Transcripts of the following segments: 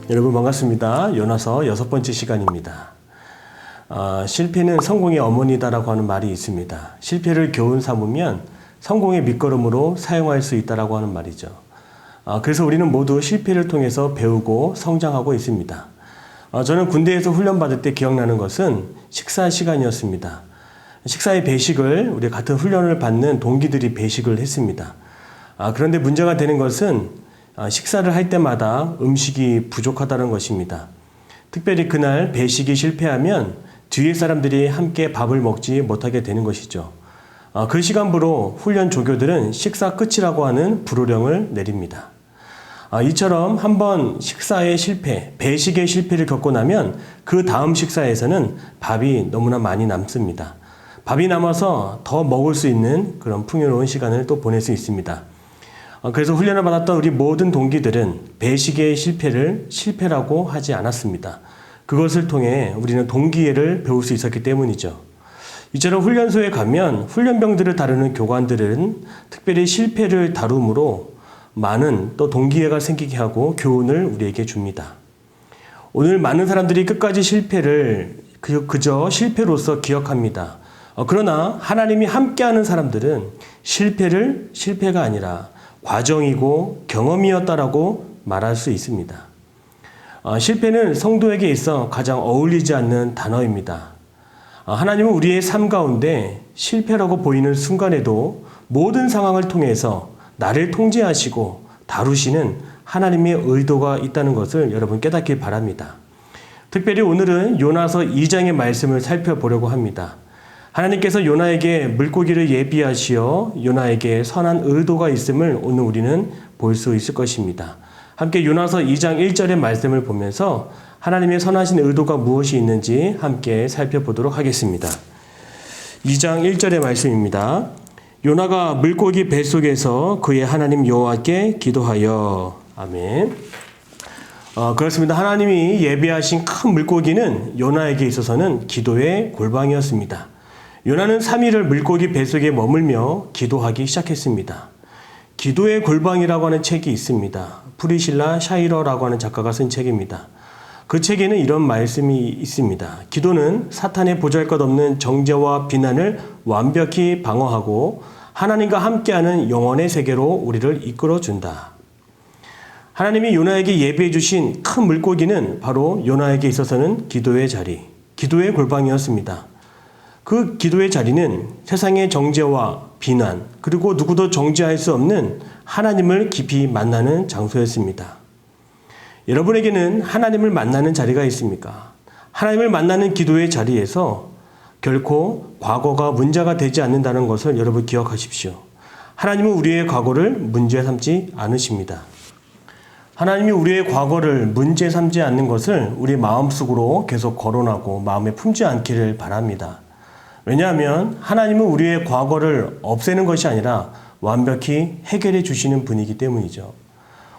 여러분 반갑습니다. 요나서 6번째 시간입니다. 실패는 성공의 어머니다라고 하는 말이 있습니다. 실패를 교훈 삼으면 성공의 밑거름으로 사용할 수 있다라고 하는 말이죠. 그래서 우리는 모두 실패를 통해서 배우고 성장하고 있습니다. 저는 군대에서 훈련받을 때 기억나는 것은 식사 시간이었습니다. 식사의 배식을 우리 같은 훈련을 받는 동기들이 배식을 했습니다. 그런데 문제가 되는 것은 식사를 할 때마다 음식이 부족하다는 것입니다. 특별히 그날 배식이 실패하면 뒤에 사람들이 함께 밥을 먹지 못하게 되는 것이죠. 그 시간부로 훈련 조교들은 식사 끝이라고 하는 불호령을 내립니다. 이처럼 한번 식사의 실패, 배식의 실패를 겪고 나면 그 다음 식사에서는 밥이 너무나 많이 남습니다. 밥이 남아서 더 먹을 수 있는 그런 풍요로운 시간을 또 보낼 수 있습니다. 그래서 훈련을 받았던 우리 모든 동기들은 배식의 실패를 실패라고 하지 않았습니다. 그것을 통해 우리는 동기애를 배울 수 있었기 때문이죠. 이처럼 훈련소에 가면 훈련병들을 다루는 교관들은 특별히 실패를 다룸으로 많은 또 동기애가 생기게 하고 교훈을 우리에게 줍니다. 오늘 많은 사람들이 끝까지 실패를 그저 실패로서 기억합니다. 그러나 하나님이 함께하는 사람들은 실패를 실패가 아니라 과정이고 경험이었다라고 말할 수 있습니다. 실패는 성도에게 있어 가장 어울리지 않는 단어입니다. 하나님은 우리의 삶 가운데 실패라고 보이는 순간에도 모든 상황을 통해서 나를 통제하시고 다루시는 하나님의 의도가 있다는 것을 여러분 깨닫길 바랍니다. 특별히 오늘은 요나서 2장의 말씀을 살펴보려고 합니다. 하나님께서 요나에게 물고기를 예비하시어 요나에게 선한 의도가 있음을 오늘 우리는 볼 수 있을 것입니다. 함께 요나서 2장 1절의 말씀을 보면서 하나님의 선하신 의도가 무엇이 있는지 함께 살펴보도록 하겠습니다. 2장 1절의 말씀입니다. 요나가 물고기 뱃속에서 그의 하나님 여호와께 기도하여. 아멘. 그렇습니다. 하나님이 예비하신 큰 물고기는 요나에게 있어서는 기도의 골방이었습니다. 요나는 3일을 물고기 뱃속에 머물며 기도하기 시작했습니다. 기도의 골방이라고 하는 책이 있습니다. 프리실라 샤이러라고 하는 작가가 쓴 책입니다. 그 책에는 이런 말씀이 있습니다. 기도는 사탄의 보잘것없는 정죄와 비난을 완벽히 방어하고 하나님과 함께하는 영원의 세계로 우리를 이끌어준다. 하나님이 요나에게 예비해 주신 큰 물고기는 바로 요나에게 있어서는 기도의 자리, 기도의 골방이었습니다. 그 기도의 자리는 세상의 정죄와 비난, 그리고 누구도 정죄할 수 없는 하나님을 깊이 만나는 장소였습니다. 여러분에게는 하나님을 만나는 자리가 있습니까? 하나님을 만나는 기도의 자리에서 결코 과거가 문제가 되지 않는다는 것을 여러분 기억하십시오. 하나님은 우리의 과거를 문제 삼지 않으십니다. 하나님이 우리의 과거를 문제 삼지 않는 것을 우리 마음속으로 계속 거론하고 마음에 품지 않기를 바랍니다. 왜냐하면 하나님은 우리의 과거를 없애는 것이 아니라 완벽히 해결해 주시는 분이기 때문이죠.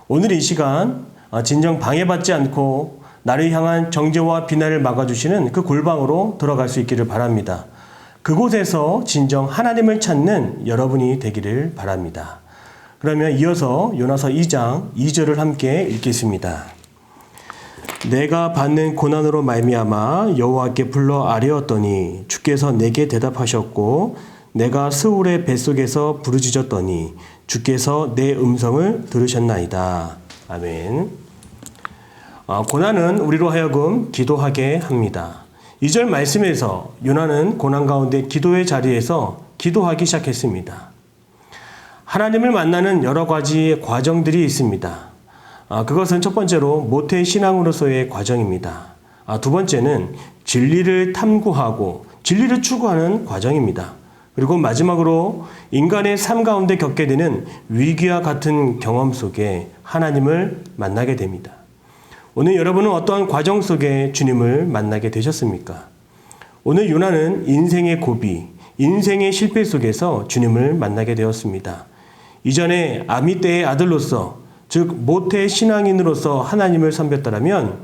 오늘 이 시간 진정 방해받지 않고 나를 향한 정죄와 비난을 막아주시는 그 골방으로 들어갈 수 있기를 바랍니다. 그곳에서 진정 하나님을 찾는 여러분이 되기를 바랍니다. 그러면 이어서 요나서 2장 2절을 함께 읽겠습니다. 내가 받는 고난으로 말미암아 여호와께 불러 아뢰었더니 주께서 내게 대답하셨고 내가 스울의 뱃속에서 부르짖었더니 주께서 내 음성을 들으셨나이다. 아멘. 고난은 우리로 하여금 기도하게 합니다. 2절 말씀에서 요나는 고난 가운데 기도의 자리에서 기도하기 시작했습니다. 하나님을 만나는 여러 가지 과정들이 있습니다. 그것은 첫 번째로 모태 신앙으로서의 과정입니다. 두 번째는 진리를 탐구하고 진리를 추구하는 과정입니다. 그리고 마지막으로 인간의 삶 가운데 겪게 되는 위기와 같은 경험 속에 하나님을 만나게 됩니다. 오늘 여러분은 어떠한 과정 속에 주님을 만나게 되셨습니까? 오늘 요나는 인생의 고비, 인생의 실패 속에서 주님을 만나게 되었습니다. 이전에 아미떼의 아들로서 즉 모태 신앙인으로서 하나님을 섬겼다면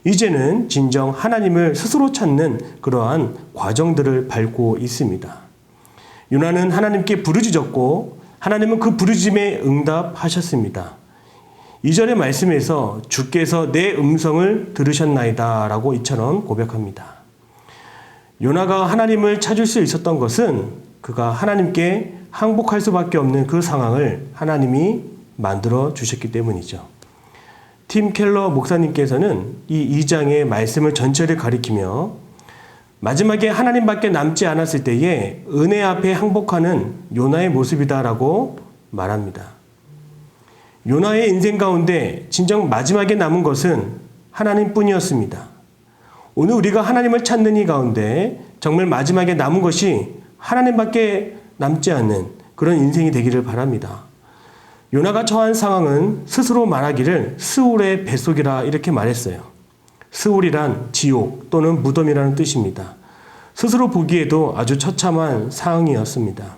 이제는 진정 하나님을 스스로 찾는 그러한 과정들을 밟고 있습니다. 요나는 하나님께 부르짖었고 하나님은 그 부르짖음에 응답하셨습니다. 2절의 말씀에서 주께서 내 음성을 들으셨나이다 라고 이처럼 고백합니다. 요나가 하나님을 찾을 수 있었던 것은 그가 하나님께 항복할 수밖에 없는 그 상황을 하나님이 만들어 주셨기 때문이죠. 팀 켈러 목사님께서는 이 2장의 말씀을 전체를 가리키며 마지막에 하나님밖에 남지 않았을 때에 은혜 앞에 항복하는 요나의 모습이다라고 말합니다. 요나의 인생 가운데 진정 마지막에 남은 것은 하나님뿐이었습니다. 오늘 우리가 하나님을 찾는 이 가운데 정말 마지막에 남은 것이 하나님밖에 남지 않는 그런 인생이 되기를 바랍니다. 요나가 처한 상황은 스스로 말하기를 스울의 뱃속이라 이렇게 말했어요. 스울이란 지옥 또는 무덤이라는 뜻입니다. 스스로 보기에도 아주 처참한 상황이었습니다.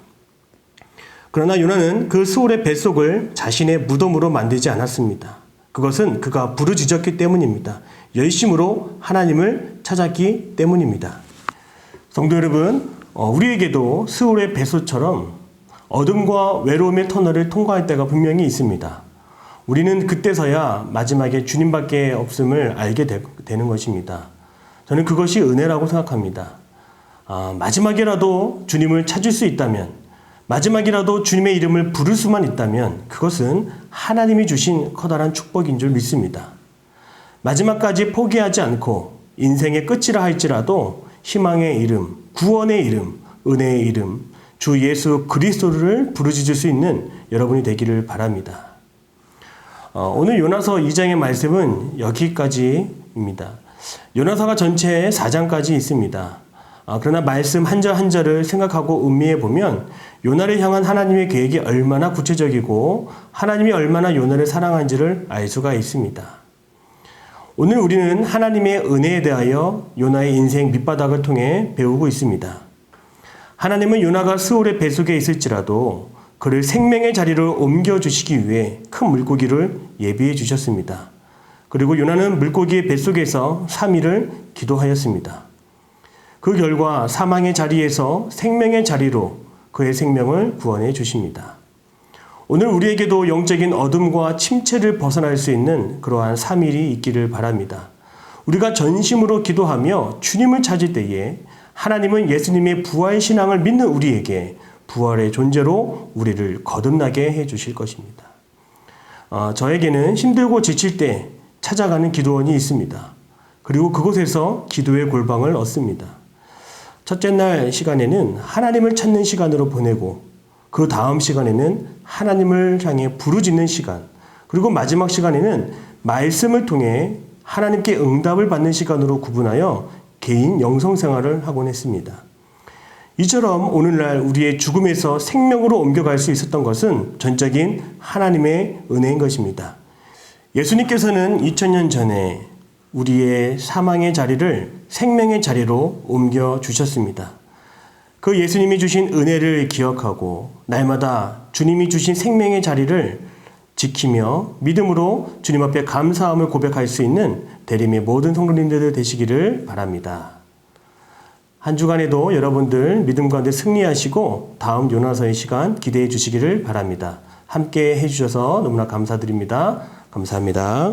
그러나 요나는 그 스울의 뱃속을 자신의 무덤으로 만들지 않았습니다. 그것은 그가 부르짖었기 때문입니다. 열심으로 하나님을 찾았기 때문입니다. 성도 여러분, 우리에게도 스울의 뱃속처럼 어둠과 외로움의 터널을 통과할 때가 분명히 있습니다. 우리는 그때서야 마지막에 주님밖에 없음을 알게 되는 것입니다. 저는 그것이 은혜라고 생각합니다. 마지막이라도 주님을 찾을 수 있다면, 마지막이라도 주님의 이름을 부를 수만 있다면 그것은 하나님이 주신 커다란 축복인 줄 믿습니다. 마지막까지 포기하지 않고 인생의 끝이라 할지라도 희망의 이름, 구원의 이름, 은혜의 이름, 주 예수 그리스도를 부르짖을 수 있는 여러분이 되기를 바랍니다. 오늘 요나서 2장의 말씀은 여기까지입니다. 요나서가 전체 4장까지 있습니다. 그러나 말씀 한 절 한 절을 생각하고 음미해 보면 요나를 향한 하나님의 계획이 얼마나 구체적이고 하나님이 얼마나 요나를 사랑한지를 알 수가 있습니다. 오늘 우리는 하나님의 은혜에 대하여 요나의 인생 밑바닥을 통해 배우고 있습니다. 하나님은 요나가 스올의 뱃속에 있을지라도 그를 생명의 자리로 옮겨주시기 위해 큰 물고기를 예비해 주셨습니다. 그리고 요나는 물고기의 뱃속에서 3일을 기도하였습니다. 그 결과 사망의 자리에서 생명의 자리로 그의 생명을 구원해 주십니다. 오늘 우리에게도 영적인 어둠과 침체를 벗어날 수 있는 그러한 3일이 있기를 바랍니다. 우리가 전심으로 기도하며 주님을 찾을 때에 하나님은 예수님의 부활 신앙을 믿는 우리에게 부활의 존재로 우리를 거듭나게 해 주실 것입니다. 저에게는 힘들고 지칠 때 찾아가는 기도원이 있습니다. 그리고 그곳에서 기도의 골방을 얻습니다. 첫째 날 시간에는 하나님을 찾는 시간으로 보내고 그 다음 시간에는 하나님을 향해 부르짖는 시간, 그리고 마지막 시간에는 말씀을 통해 하나님께 응답을 받는 시간으로 구분하여 개인 영성생활을 하곤 했습니다. 이처럼 오늘날 우리의 죽음에서 생명으로 옮겨갈 수 있었던 것은 전적인 하나님의 은혜인 것입니다. 예수님께서는 2000년 전에 우리의 사망의 자리를 생명의 자리로 옮겨주셨습니다. 그 예수님이 주신 은혜를 기억하고 날마다 주님이 주신 생명의 자리를 지키며 믿음으로 주님 앞에 감사함을 고백할 수 있는 대림의 모든 성도님들 되시기를 바랍니다. 한 주간에도 여러분들 믿음 가운데 승리하시고 다음 요나서의 시간 기대해 주시기를 바랍니다. 함께 해주셔서 너무나 감사드립니다. 감사합니다.